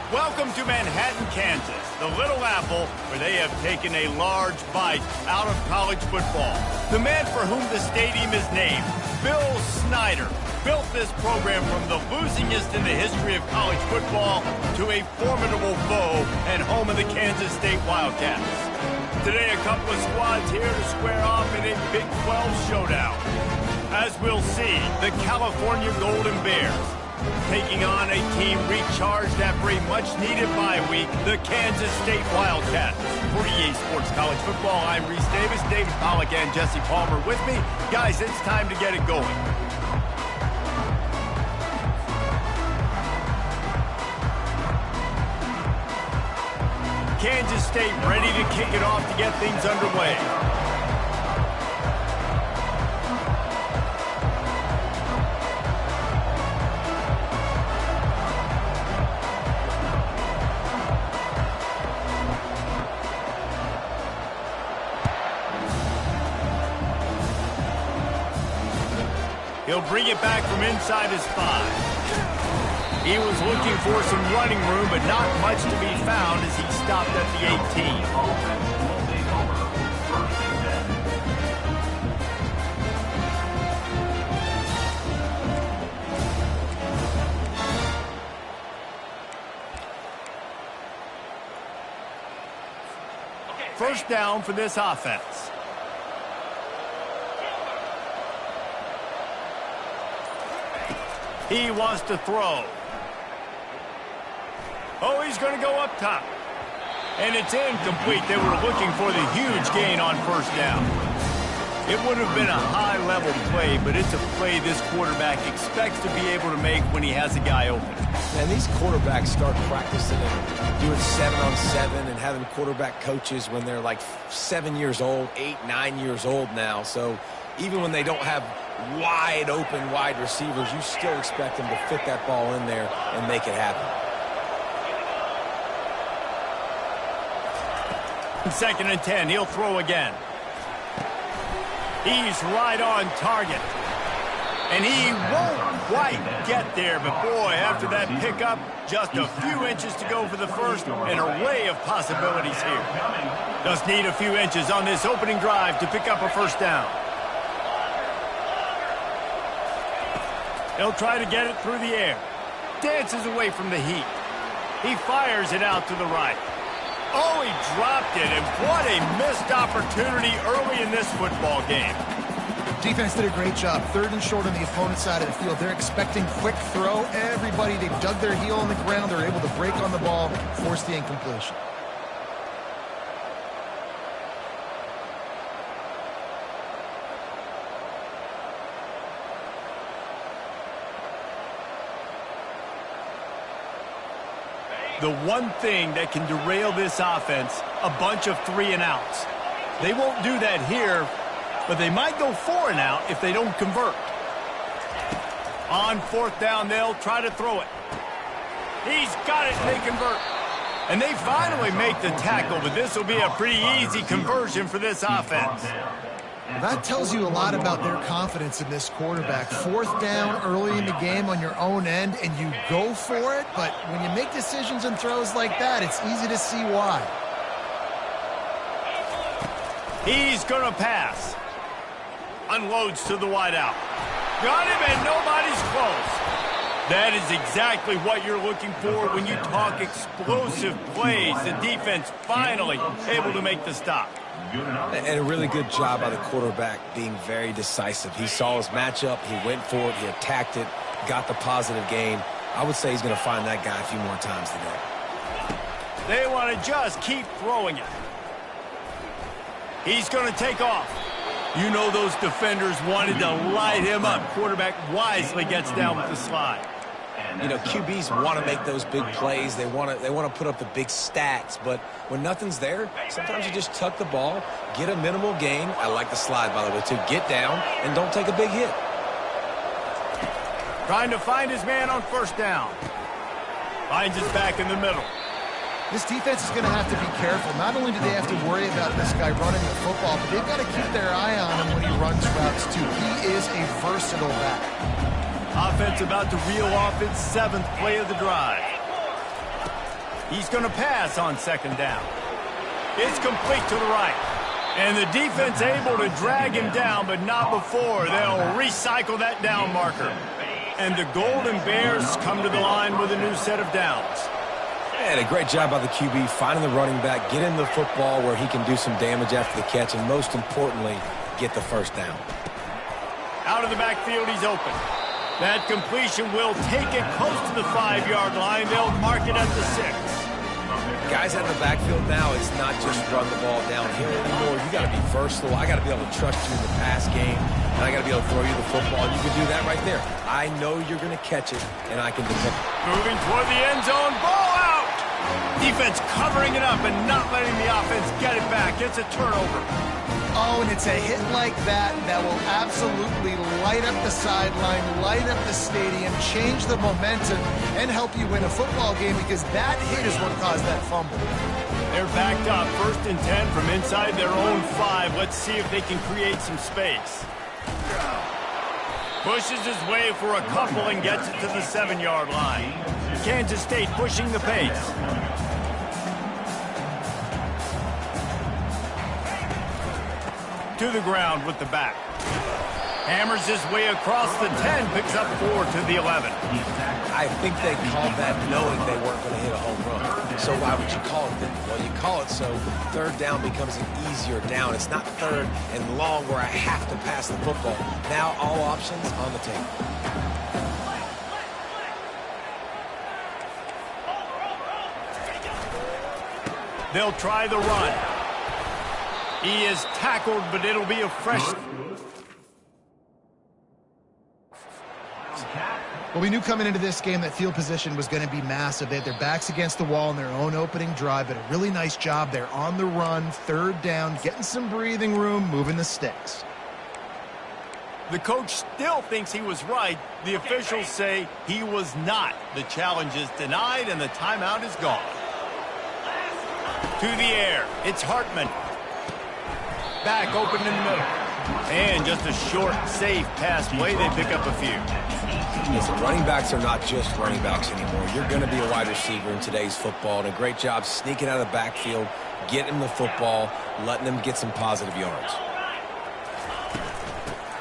Welcome to Manhattan, Kansas, the Little Apple, where they have taken a large bite out of college football. The man for whom the stadium is named, Bill Snyder, built this program from the losingest in the history of college football to a formidable foe and home of the Kansas State Wildcats. Today, a couple of squads here to square off in a Big 12 showdown. As we'll see, the California Golden Bears taking on a team recharged after a much-needed bye week, the Kansas State Wildcats. For EA Sports College Football, I'm Reese Davis, David Pollack, and Jesse Palmer with me. Guys, it's time to get it going. Kansas State ready to kick it off to get things underway. He'll bring it back from inside his 5. He was looking for some running room, but not much to be found as he stopped at the 18. First down for this offense. He wants to throw. Oh, he's going to go up top. And it's incomplete. They were looking for the huge gain on first down. It would have been a high-level play, but it's a play this quarterback expects to be able to make when he has a guy open. Man, these quarterbacks start practicing and doing 7-on-7 and having quarterback coaches when they're like 7 years old, 8, 9 years old now. So even when they don't have wide-open wide receivers, you still expect them to fit that ball in there and make it happen. Second and 10, he'll throw again. He's right on target. And he won't quite get there, but boy, after that pickup, just a few inches to go for the first, an array of possibilities here. Just need a few inches on this opening drive to pick up a first down. He'll try to get it through the air. Dances away from the heat. He fires it out to the right. Oh, he dropped it, and what a missed opportunity early in this football game. Defense did a great job. 3rd and short on the opponent's side of the field. They're expecting quick throw. Everybody, they dug their heel on the ground. They're able to break on the ball, force the incompletion. The one thing that can derail this offense, a bunch of 3-and-outs. They won't do that here, but they might go 4-and-out if they don't convert. On 4th down, they'll try to throw it. He's got it, and they convert. And they finally make the tackle, but this will be a pretty easy conversion for this offense. That tells you a lot about their confidence in this quarterback. 4th down early in the game on your own end, and you go for it, but when you make decisions and throws like that, it's easy to see why. He's going to pass. Unloads to the wideout. Got him, and nobody's close. That is exactly what you're looking for when you talk explosive plays. The defense finally able to make the stop. And a really good job by the quarterback being very decisive. He saw his matchup, he went for it, he attacked it, got the positive gain. I would say he's going to find that guy a few more times today. They want to just keep throwing it. He's going to take off. You know those defenders wanted to light him up. Quarterback wisely gets down with the slide. You know, QBs want to make those big plays. They want to put up the big stats. But when nothing's there, sometimes you just tuck the ball, get a minimal gain. I like the slide, by the way, too. Get down and don't take a big hit. Trying to find his man on 1st down. Finds his back in the middle. This defense is going to have to be careful. Not only do they have to worry about this guy running the football, but they've got to keep their eye on him when he runs routes, too. He is a versatile back. Offense about to reel off its 7th play of the drive. He's going to pass on second down. It's complete to the right. And the defense able to drag him down, but not before they'll recycle that down marker. And the Golden Bears come to the line with a new set of downs. And a great job by the QB finding the running back, getting the football where he can do some damage after the catch, and most importantly, get the first down. Out of the backfield, he's open. That completion will take it close to the 5-yard line. They'll mark it at the 6. Guys out in the backfield now, it's not just run the ball downhill anymore. You got to be versatile. I got to be able to trust you in the pass game, and I got to be able to throw you the football. And you can do that right there. I know you're going to catch it, and I can detect it. Moving toward the end zone, ball out! Defense covering it up and not letting the offense get it back. It's a turnover. Oh, and it's a hit like that that will absolutely light up the sideline, light up the stadium, change the momentum, and help you win a football game, because that hit is what caused that fumble. They're backed up, 1st and 10 from inside their own 5. Let's see if they can create some space. Pushes his way for a couple and gets it to the 7-yard line. Kansas State pushing the pace. To the ground with the back. Hammers his way across the 10, picks up 4 to the 11. I think they called that knowing they weren't going to hit a home run. So why would you call it then? Well, you call it so third down becomes an easier down. It's not third and long where I have to pass the football. Now all options on the table. They'll try the run. He is tackled, but it'll be a fresh... Well, we knew coming into this game that field position was going to be massive. They had their backs against the wall in their own opening drive, but a really nice job there on the run, 3rd down, getting some breathing room, moving the sticks. The coach still thinks he was right. The officials say he was not. The challenge is denied, and the timeout is gone. To the air, it's Hartman. Back open in the middle. And just a short, safe pass play. They pick up a few. Listen, running backs are not just running backs anymore. You're going to be a wide receiver in today's football. And a great job sneaking out of the backfield, getting the football, letting them get some positive yards.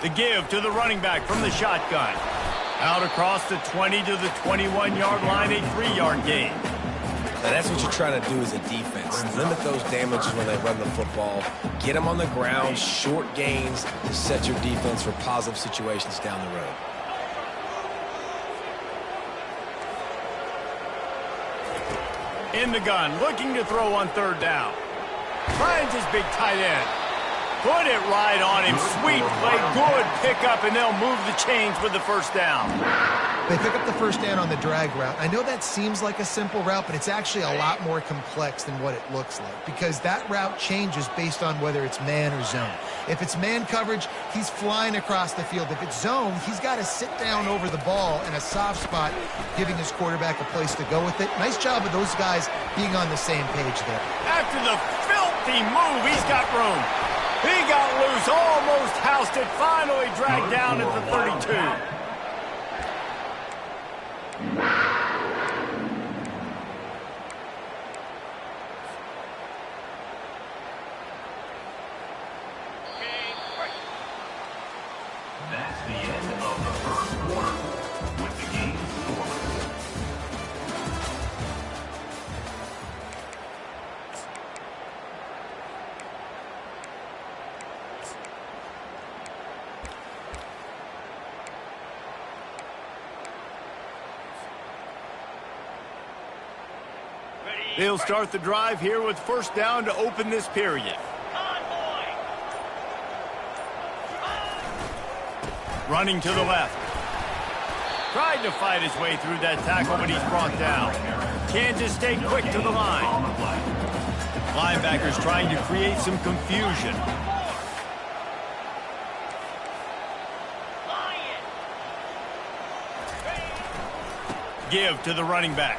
The give to the running back from the shotgun. Out across the 20 to the 21-yard line, a 3-yard gain. And that's what you're trying to do as a defense. Limit those damages when they run the football. Get them on the ground, short gains to set your defense for positive situations down the road. In the gun, looking to throw on 3rd down. Finds his big tight end. Put it right on him. Sweet play, good pickup, and they'll move the chains with the 1st down. They pick up the 1st down on the drag route. I know that seems like a simple route, but it's actually a lot more complex than what it looks like, because that route changes based on whether it's man or zone. If it's man coverage, he's flying across the field. If it's zone, he's got to sit down over the ball in a soft spot, giving his quarterback a place to go with it. Nice job of those guys being on the same page there. After the filthy move, he's got room. He got loose, almost housed it, finally dragged down at the 32. That's the end of the 1st quarter with the game scoreless. They'll start the drive here with 1st down to open this period. Running to the left. Tried to fight his way through that tackle, but he's brought down. Kansas State quick to the line. Linebackers trying to create some confusion. Give to the running back.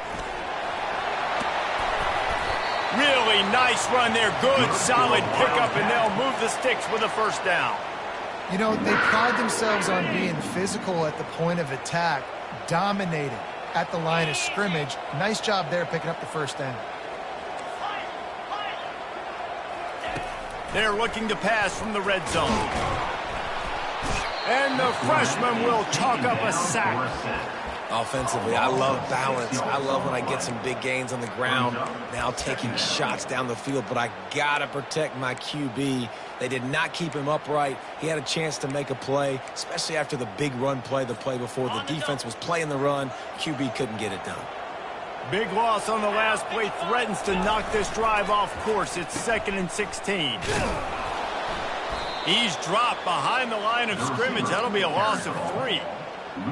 Really nice run there. Good, solid pickup, and they'll move the sticks with a 1st down. You know, they pride themselves on being physical at the point of attack, dominating, at the line of scrimmage. Nice job there picking up the first down. They're looking to pass from the red zone. And the freshman will chalk up a sack. Offensively, I love balance. I love when I get some big gains on the ground, now taking shots down the field, but I got to protect my QB. They did not keep him upright. He had a chance to make a play, especially after the big run play the play before. The defense was playing the run. QB couldn't get it done. Big loss on the last play threatens to knock this drive off course. It's 2nd and 16. He's dropped behind the line of scrimmage. That'll be a loss of 3.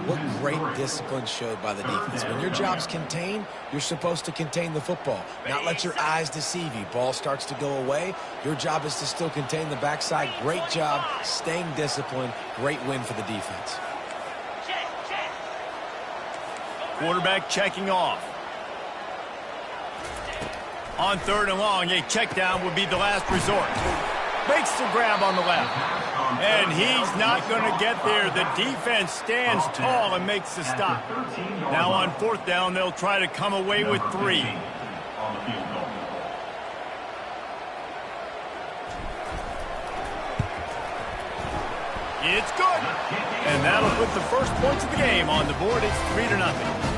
What great discipline showed by the defense. When your job's contained, you're supposed to contain the football, not let your eyes deceive you. Ball starts to go away. Your job is to still contain the backside. Great job staying disciplined. Great win for the defense. Quarterback checking off. On 3rd and long, a check down would be the last resort. Makes the grab on the left. And he's not going to get there. The defense stands tall and makes the stop. Now on 4th down, they'll try to come away with 3. It's good. And that'll put the first points of the game on the board. It's 3-0.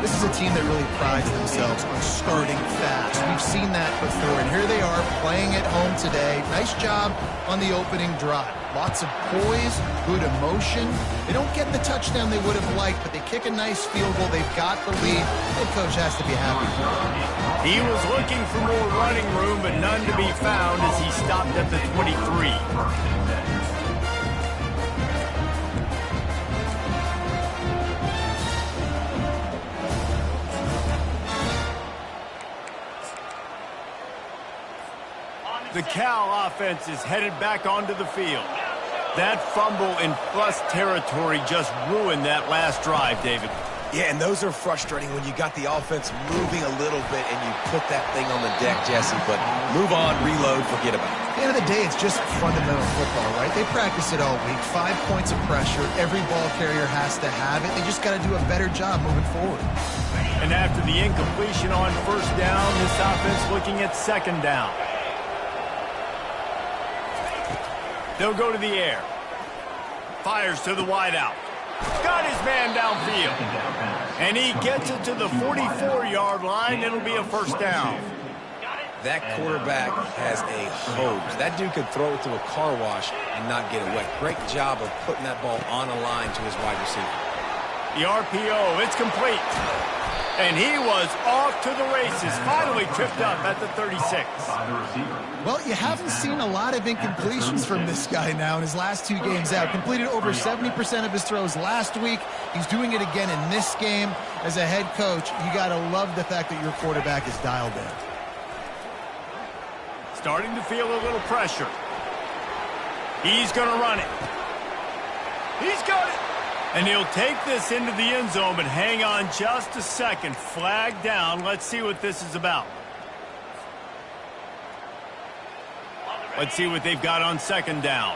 This is a team that really prides themselves on starting fast. We've seen that before, and here they are playing at home today. Nice job on the opening drive. Lots of poise, good emotion. They don't get the touchdown they would have liked, but they kick a nice field goal. They've got the lead. Head coach has to be happy. He was looking for more running room, but none to be found as he stopped at the 23. The Cal offense is headed back onto the field. That fumble in plus territory just ruined that last drive, David. Yeah, and those are frustrating when you got the offense moving a little bit and you put that thing on the deck, Jesse. But move on, reload, forget about it. At the end of the day, it's just fundamental football, right? They practice it all week. 5 points of pressure. Every ball carrier has to have it. They just got to do a better job moving forward. And after the incompletion on 1st down, this offense looking at 2nd down. They'll go to the air. Fires to the wideout. Got his man downfield. And he gets it to the 44-yard line. It'll be a 1st down. That quarterback has a hose. That dude could throw it to a car wash and not get it wet. Great job of putting that ball on a line to his wide receiver. The RPO, it's complete. And he was off to the races, finally tripped up at the 36. Well, you haven't seen a lot of incompletions from this guy now in his last 2 games out. Completed over 70% of his throws last week. He's doing it again in this game. As a head coach, you got to love the fact that your quarterback is dialed in. Starting to feel a little pressure. He's going to run it. He's got it. And he'll take this into the end zone, but hang on just a second. Flag down. Let's see what this is about. Let's see what they've got on 2nd down.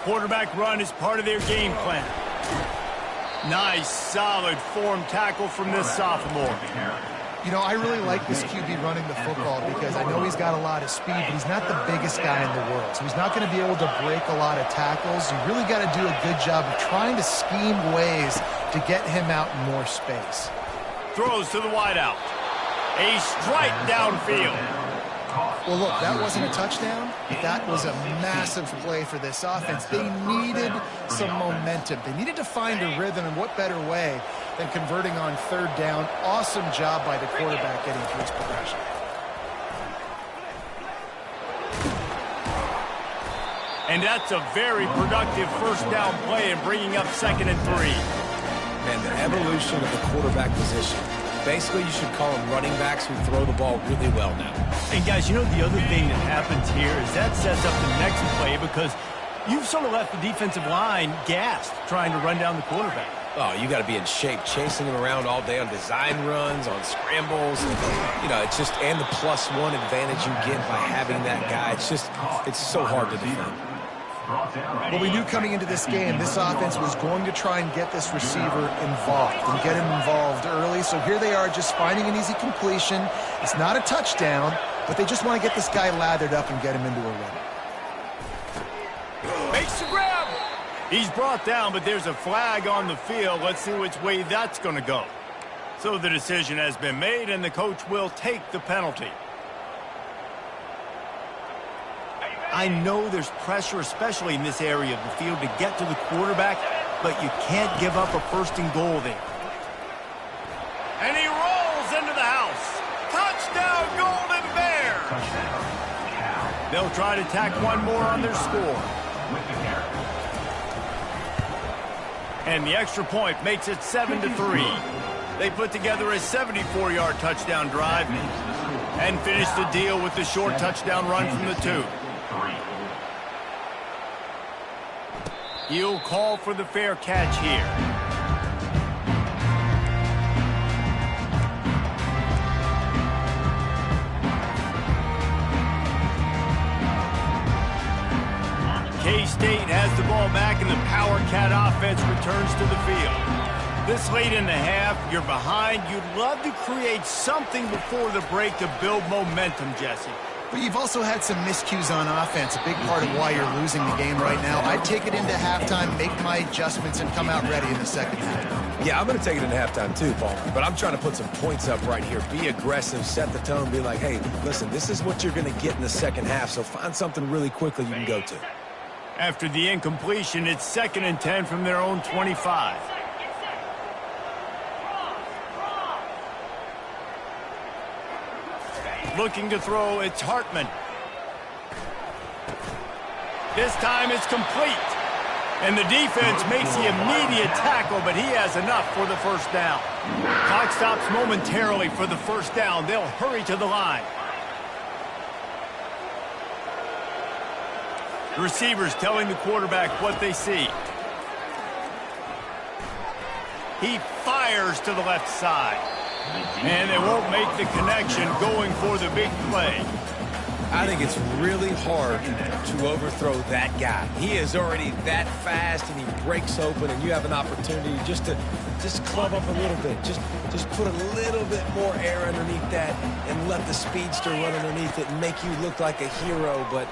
Quarterback run is part of their game plan. Nice, solid form tackle from this sophomore. You know, I really like this QB running the football because I know he's got a lot of speed, but he's not the biggest guy in the world. So he's not going to be able to break a lot of tackles. You really got to do a good job of trying to scheme ways to get him out in more space. Throws to the wideout. A strike downfield. Well, look, that wasn't a touchdown. That was a massive play for this offense. They needed some momentum. They needed to find a rhythm, and what better way than converting on 3rd down. Awesome job by the quarterback getting through his progression. And that's a very productive 1st down play and bringing up 2nd and 3. Man, the evolution of the quarterback position. Basically, you should call them running backs who throw the ball really well now. And guys, you know the other thing that happens here is that sets up the next play because you've sort of left the defensive line gassed trying to run down the quarterback. Oh, you got to be in shape, chasing him around all day on design runs, on scrambles. You know, it's just, and the +1 advantage you get by having that guy. It's so hard to defend. Well, we knew coming into this game, this offense was going to try and get this receiver involved and get him involved early. So here they are just finding an easy completion. It's not a touchdown, but they just want to get this guy lathered up and get him into a run. Makes the grab. He's brought down, but there's a flag on the field. Let's see which way that's going to go. So the decision has been made, and the coach will take the penalty. I know there's pressure, especially in this area of the field, to get to the quarterback, but you can't give up a first and goal there. And he rolls into the house. Touchdown, Golden Bears! They'll try to tack one more on their score. And the extra point makes it 7-3. They put together a 74-yard touchdown drive and finish the deal with the short touchdown run from the 2. He'll call for the fair catch here. K-State has the ball back, and the Power Cat offense returns to the field. This late in the half, you're behind. You'd love to create something before the break to build momentum, Jesse. But you've also had some miscues on offense, a big part of why you're losing the game right now. I'd take it into halftime, make my adjustments, and come out ready in the second half. Yeah, I'm going to take it into halftime too, Paul. But I'm trying to put some points up right here. Be aggressive, set the tone, be like, hey, listen, this is what you're going to get in the second half, so find something really quickly you can go to. After the incompletion, it's 2nd and 10 from their own 25. Looking to throw, it's Hartman. This time it's complete. And the defense makes the immediate tackle, but he has enough for the first down. Clock stops momentarily for the first down. They'll hurry to the line. The receivers telling the quarterback what they see. He fires to the left side. And they won't make the connection going for the big play. I think it's really hard to overthrow that guy. He is already that fast, and he breaks open, and you have an opportunity just to club up a little bit. Just put a little bit more air underneath that and let the speedster run underneath it and make you look like a hero. But,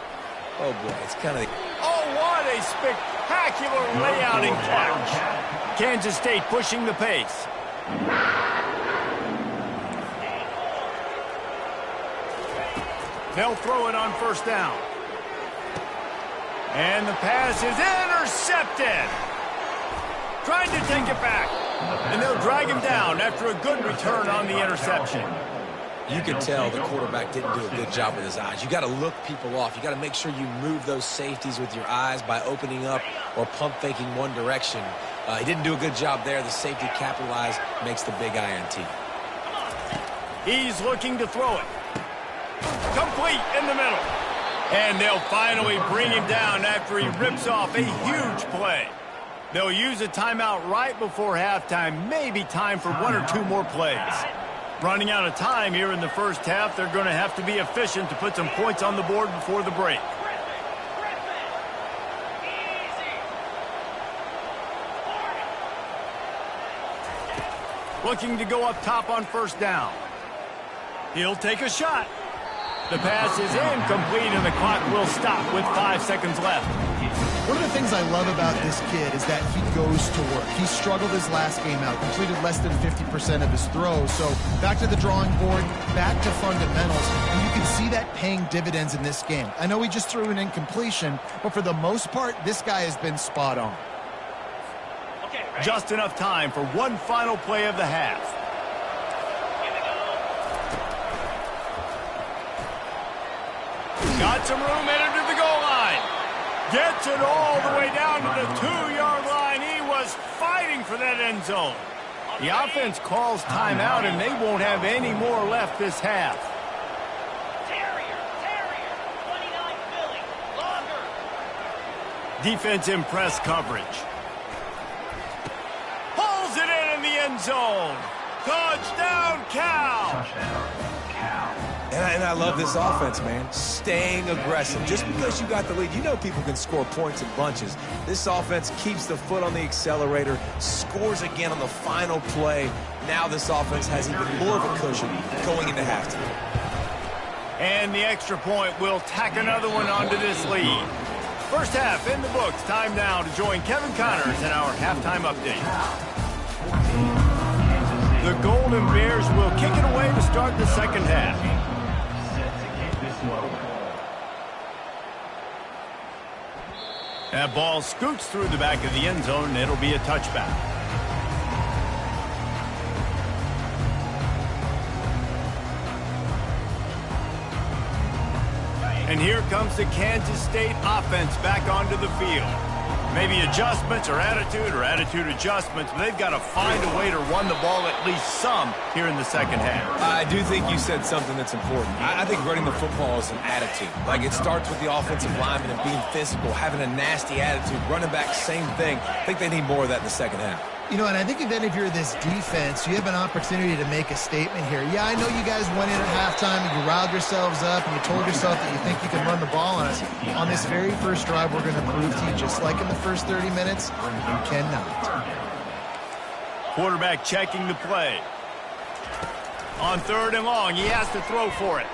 oh, boy, it's kind of... Oh, what a spectacular layout and catch. Kansas State pushing the pace. They'll throw it on first down. And the pass is intercepted. Trying to take it back. And they'll drag him down after a good return on the interception. You can tell the quarterback didn't do a good job with his eyes. You got to look people off. You got to make sure you move those safeties with your eyes by opening up or pump faking one direction. He didn't do a good job there. The safety capitalized, makes the big INT. He's looking to throw it. Complete in the middle. And they'll finally bring him down after he rips off a huge play. They'll use a timeout right before halftime. Maybe time for 1 or 2 more plays. Running out of time here in the first half, they're going to have to be efficient to put some points on the board before the break. Looking to go up top on first down. He'll take a shot. The pass is incomplete, and the clock will stop with 5 seconds left. One of the things I love about this kid is that he goes to work. He struggled his last game out, completed less than 50% of his throws. So back to the drawing board, back to fundamentals, and you can see that paying dividends in this game. I know he just threw an incompletion, but for the most part, this guy has been spot on. Just enough time for one final play of the half. Got some room, headed to the goal line. Gets it all the way down to the 2-yard line. He was fighting for that end zone. The offense calls timeout, and they won't have any more left this half. Defense in press coverage. Pulls it in the end zone. Touchdown, Cal. And I love this offense, man. Staying aggressive. Just because you got the lead, you know people can score points in bunches. This offense keeps the foot on the accelerator, scores again on the final play. Now this offense has even more of a cushion going into halftime. And the extra point will tack another one onto this lead. First half in the books. Time now to join Kevin Connors in our halftime update. The Golden Bears will kick it away to start the second half. That ball scoots through the back of the end zone, and it'll be a touchback. And here comes the Kansas State offense back onto the field. Maybe adjustments or attitude adjustments, but they've got to find a way to run the ball at least some here in the second half. I do think you said something that's important. I think running the football is an attitude. Like, it starts with the offensive lineman and being physical, having a nasty attitude. Running back, same thing. I think they need more of that in the second half. You know, and I think if you're this defense, you have an opportunity to make a statement here. Yeah, I know you guys went in at halftime and you riled yourselves up and you told yourself that you think you can run the ball on us. On this very first drive, we're going to prove to you, just like in the first 30 minutes, you cannot. Quarterback checking the play. On third and long, he has to throw for it.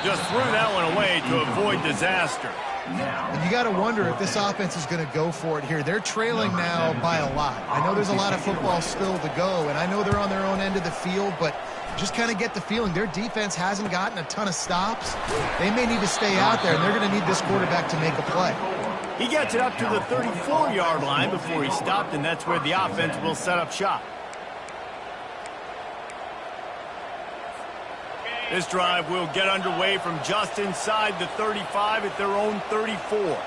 Just threw that one away to avoid disaster. And you got to wonder if this offense is going to go for it here. They're trailing now by a lot. I know there's a lot of football still to go, and I know they're on their own end of the field, but just kind of get the feeling their defense hasn't gotten a ton of stops. They may need to stay out there, and they're going to need this quarterback to make a play. He gets it up to the 34-yard line before he stopped, and that's where the offense will set up shop. This drive will get underway from just inside the 35 at their own 34.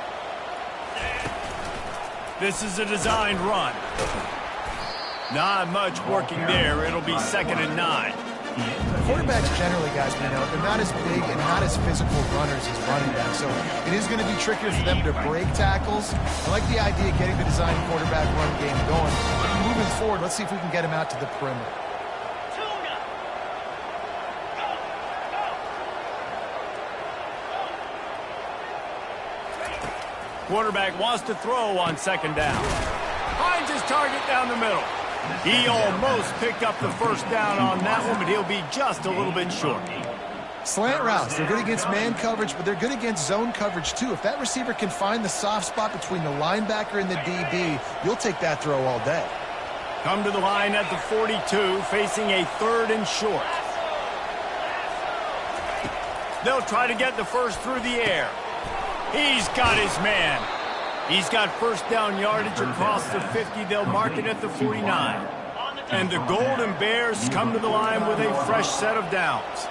This is a designed run. Not much working there. It'll be 2nd and 9. Quarterbacks generally, guys, we know, they're not as big and not as physical runners as running backs, so it is going to be trickier for them to break tackles. I like the idea of getting the design quarterback run game going. Moving forward, let's see if we can get him out to the perimeter. Quarterback wants to throw on 2nd down. Finds his target down the middle. He almost picked up the first down on that one, but he'll be just a little bit short. Slant routes, they're good against man coverage, but they're good against zone coverage too. If that receiver can find the soft spot between the linebacker and the DB, you'll take that throw all day. Come to the line at the 42, facing a 3rd and short. They'll try to get the first through the air. He's got his man. He's got first down yardage across the 50. They'll mark it at the 49. And the Golden Bears come to the line with a fresh set of downs.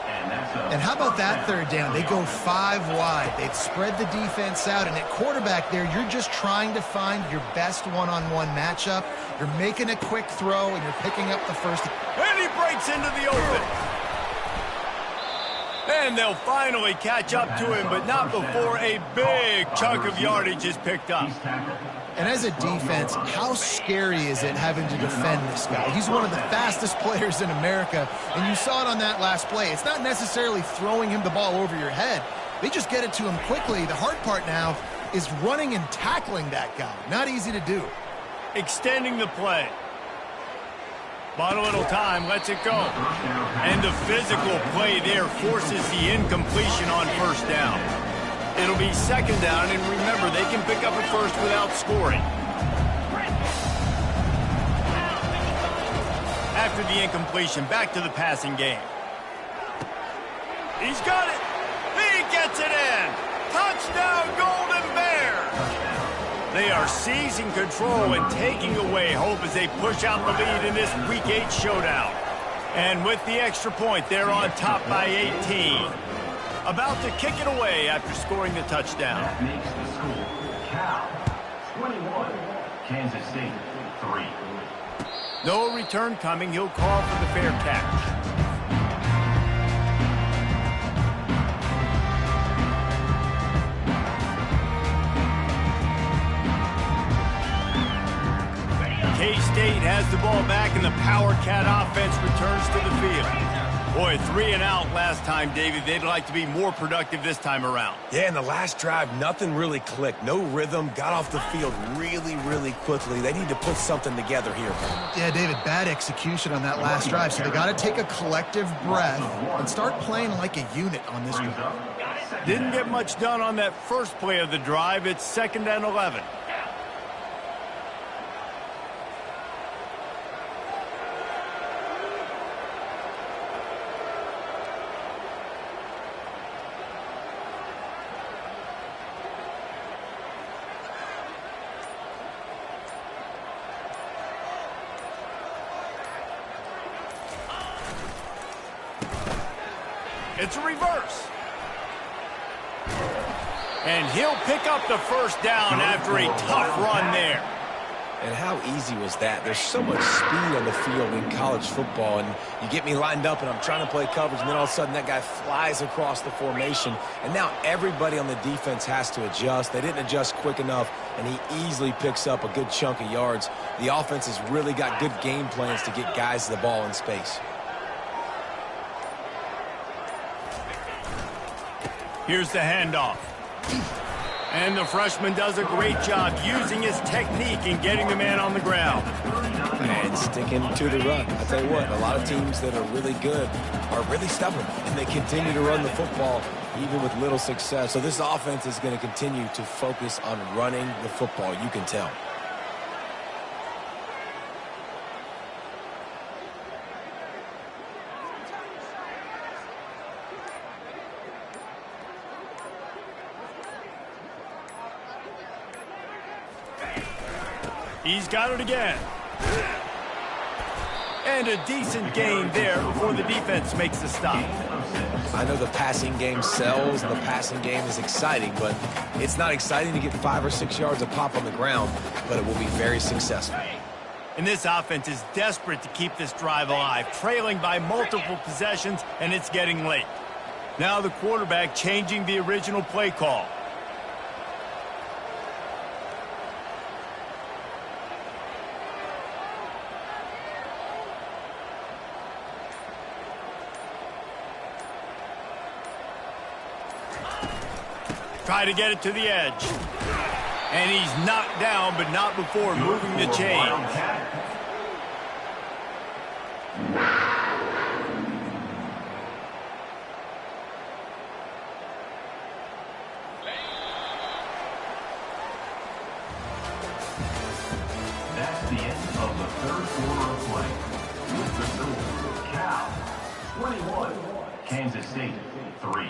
And how about that 3rd down? They go 5 wide. They've spread the defense out. And at quarterback there, you're just trying to find your best one-on-one matchup. You're making a quick throw, and you're picking up the first. And he breaks into the open. And they'll finally catch up to him, but not before a big chunk of yardage is picked up. And as a defense, how scary is it having to defend this guy? He's one of the fastest players in America, and you saw it on that last play. It's not necessarily throwing him the ball over your head. They just get it to him quickly. The hard part now is running and tackling that guy. Not easy to do. Extending the play. Bought a little time, lets it go. And the physical play there forces the incompletion on first down. It'll be 2nd down, and remember, they can pick up a first without scoring. After the incompletion, back to the passing game. He's got it. He gets it in. Touchdown, Golden Bears. They are seizing control and taking away hope as they push out the lead in this Week 8 showdown. And with the extra point, they're on top by 18. About to kick it away after scoring the touchdown. That makes the score Cal 21, Kansas State 3. No return coming. He'll call for the fair catch. K-State has the ball back, and the Power Cat offense returns to the field. Boy, 3 and out last time, David. They'd like to be more productive this time around. Yeah, in the last drive, nothing really clicked. No rhythm, got off the field really, really quickly. They need to put something together here. Yeah, David, bad execution on that last drive. So they got to take a collective breath and start playing like a unit on this one. Didn't get much done on that first play of the drive. It's 2nd and 11. It's a reverse. And he'll pick up the first down after a tough run there. And how easy was that? There's so much speed on the field in college football, and you get me lined up, and I'm trying to play coverage, and then all of a sudden that guy flies across the formation, and now everybody on the defense has to adjust. They didn't adjust quick enough, and he easily picks up a good chunk of yards. The offense has really got good game plans to get guys the ball in space. Here's the handoff. And the freshman does a great job using his technique and getting the man on the ground. And sticking to the run. I'll tell you what, a lot of teams that are really good are really stubborn, and they continue to run the football even with little success. So this offense is going to continue to focus on running the football, you can tell. He's got it again. And a decent gain there before the defense makes the stop. I know the passing game sells and the passing game is exciting, but it's not exciting to get 5 or 6 yards of pop on the ground, but it will be very successful. And this offense is desperate to keep this drive alive, trailing by multiple possessions, and it's getting late. Now the quarterback changing the original play call. Try to get it to the edge. And he's knocked down, but not before moving the chains. That's the end of the third quarter of play. With the score, Cal 21, Kansas State 3.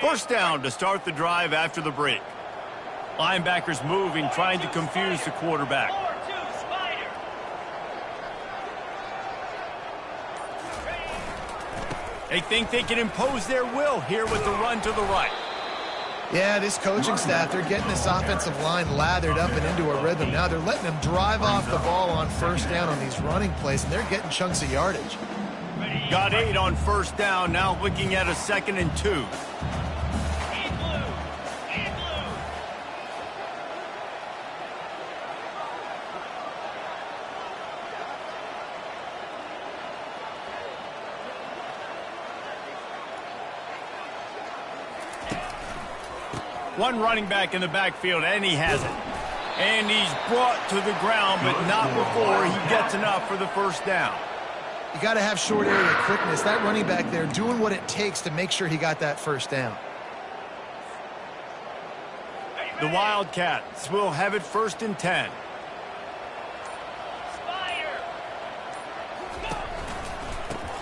First down to start the drive after the break. Linebackers moving, trying to confuse the quarterback. They think they can impose their will here with the run to the right. Yeah, this coaching staff, they're getting this offensive line lathered up and into a rhythm. Now they're letting them drive off the ball on first down on these running plays, and they're getting chunks of yardage. Got 8 on first down, now looking at a 2nd and 2. One running back in the backfield, and he has it. And he's brought to the ground, but not before he gets enough for the first down. You got to have short area quickness. That running back there doing what it takes to make sure he got that first down. The Wildcats will have it 1st and 10.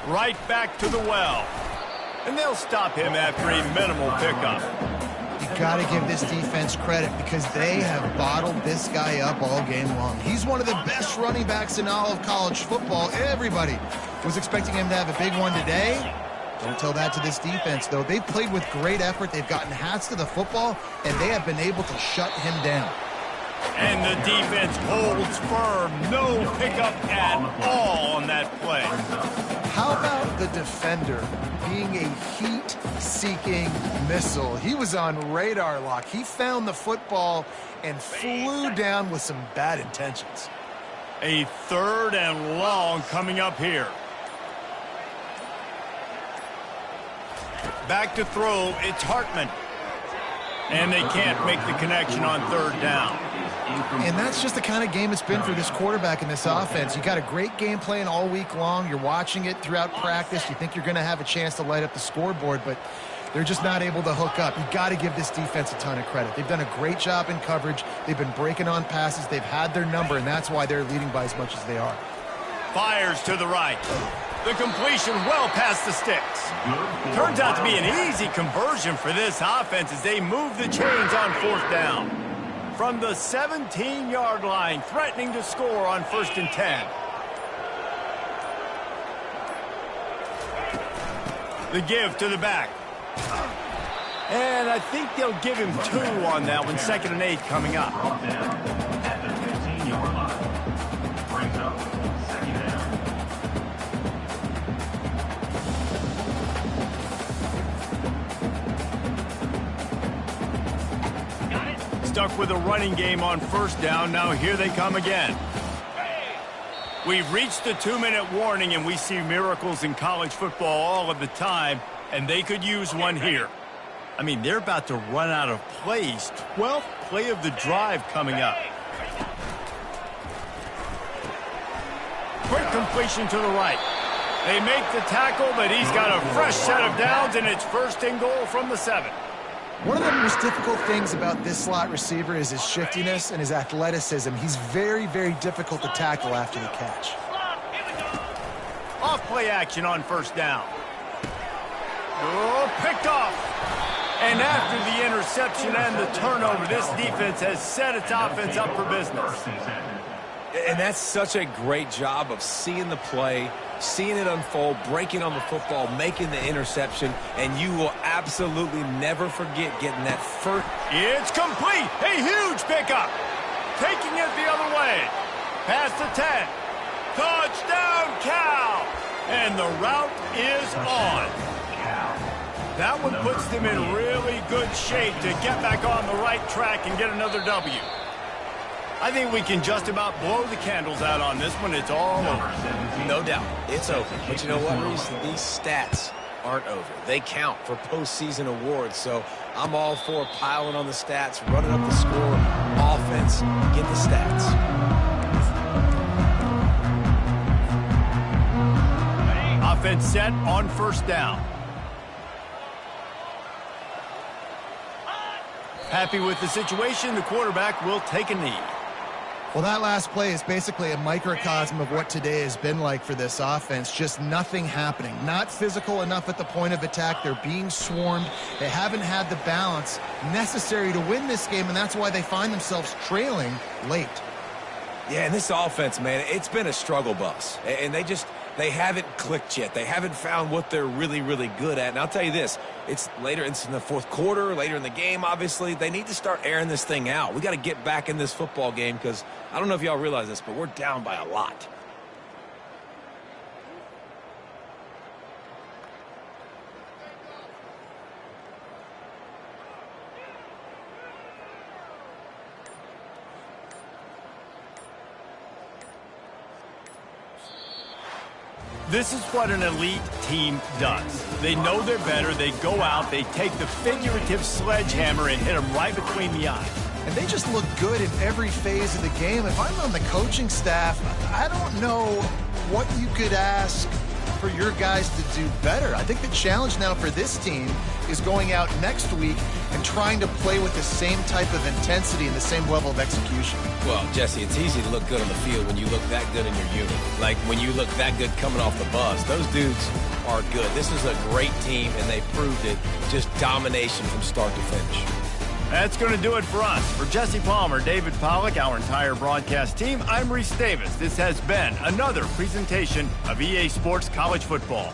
Right back to the well. And they'll stop him after a minimal pickup. You got to give this defense credit because they have bottled this guy up all game long. He's one of the best running backs in all of college football. Everybody was expecting him to have a big one today. Don't tell that to this defense, though. They've played with great effort. They've gotten hats to the football, and they have been able to shut him down. And the defense holds firm. No pickup at all on that play. How about the defender being a heat heat-seeking missile. He was on radar lock. He found the football and flew down with some bad intentions. A 3rd and long coming up here. Back to throw, it's Hartman. And they can't make the connection on 3rd down. And that's just the kind of game it's been for this quarterback in this offense. You got a great game plan all week long. You're watching it throughout practice. You think you're going to have a chance to light up the scoreboard, but they're just not able to hook up. You got to give this defense a ton of credit. They've done a great job in coverage. They've been breaking on passes. They've had their number, and that's why they're leading by as much as they are. Fires to the right. The completion well past the sticks. Turns out to be an easy conversion for this offense as they move the chains on 4th down. From the 17-yard line, threatening to score on 1st and 10. The give to the back. And I think they'll give him 2 on that one. 2nd and 8 coming up. At the 15-yard line. Brings up 2nd down. Stuck with a running game on 1st down. Now here they come again. We've reached the 2-minute warning, and we see miracles in college football all of the time, and they could use one here. I mean, they're about to run out of plays. 12th play of the drive coming up. Quick completion to the right. They make the tackle, but he's got a fresh set of downs, and it's 1st and goal from the 7. One of the most difficult things about this slot receiver is his shiftiness and his athleticism. He's very, very difficult to tackle after the catch. Off play action on 1st down. Oh, picked off. And after the interception and the turnover, this defense has set its offense up for business. And that's such a great job of seeing the play, seeing it unfold, breaking on the football, making the interception, and you will absolutely never forget getting that first. It's complete. A huge pickup. Taking it the other way. Past the 10. Touchdown, Cal. And the route is on. That one puts them in really good shape to get back on the right track and get another W. I think we can just about blow the candles out on this one. It's all over. No doubt. It's over. But you know what, Reese? These stats aren't over. They count for postseason awards. So I'm all for piling on the stats, running up the score, offense, get the stats. Offense set on 1st down. Happy with the situation, the quarterback will take a knee. Well, that last play is basically a microcosm of what today has been like for this offense. Just nothing happening. Not physical enough at the point of attack. They're being swarmed. They haven't had the balance necessary to win this game, and that's why they find themselves trailing late. Yeah, and this offense, man, it's been a struggle bus. And they haven't clicked yet. They haven't found what they're really, really good at. And I'll tell you this, it's later, it's in the 4th quarter, later in the game, obviously. They need to start airing this thing out. We got to get back in this football game because I don't know if y'all realize this, but we're down by a lot. This is what an elite team does. They know they're better. They go out. They take the figurative sledgehammer and hit them right between the eyes. And they just look good in every phase of the game. If I'm on the coaching staff, I don't know what you could ask for your guys to do better. I think the challenge now for this team is going out next week and trying to play with the same type of intensity and the same level of execution. Well, Jesse, it's easy to look good on the field when you look that good in your unit. Like when you look that good coming off the bus. Those dudes are good. This is a great team, and they proved it. Just domination from start to finish. That's going to do it for us. For Jesse Palmer, David Pollack, our entire broadcast team, I'm Reese Davis. This has been another presentation of EA Sports College Football.